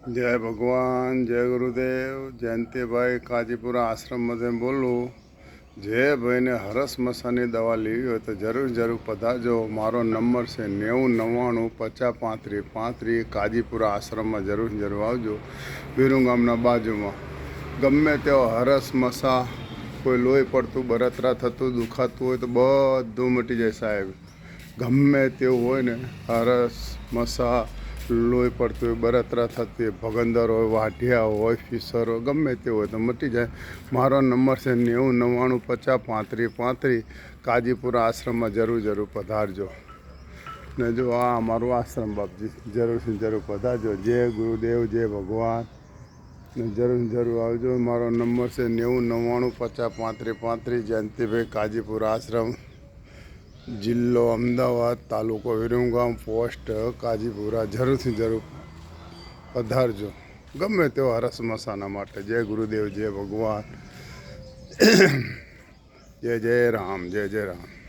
जय भगवान, जय गुरुदेव। जयंतीभाई काजीपुरा आश्रम में बोलूँ। जे भाई ने हरस मसानी दवा लीवी हो तो जरूर पधारजो। मारो नंबर से 90 99 50 35 35। काजीपुरा आश्रम में जरूर आवजो। वीरू गामना बाजू में गमे ते हरस मसा कोई लोही पड़तू बरतरा थतु दुखातु हो तो बधु मटी जाए साहेब। गमे ते होय ने हरस मसा लोही पड़तू हो बरतरा थती हो भगंदर हो वाढिया हो फीसर हो गमे ते हो तो मटी जाए। मारो नंबर से 90 99 50 35 35। काजीपुरा आश्रम में जरूर पधारजो ने जो आ अमरो आश्रम बापजी जरूर पधारजो। जय गुरुदेव, जय भगवान ने जरूर आवजो। मारो नंबर से 90 99 50 35 35। जयंतीभाई काजीपुरा आश्रम, जिल्लो अमदावाद, तालुको विरमगाम, पोस्ट काजीपुरा। जरूर पधारजो गमे ते हरस मसाना माटे। जय गुरुदेव, जय भगवान। जय जय राम, जय जय राम।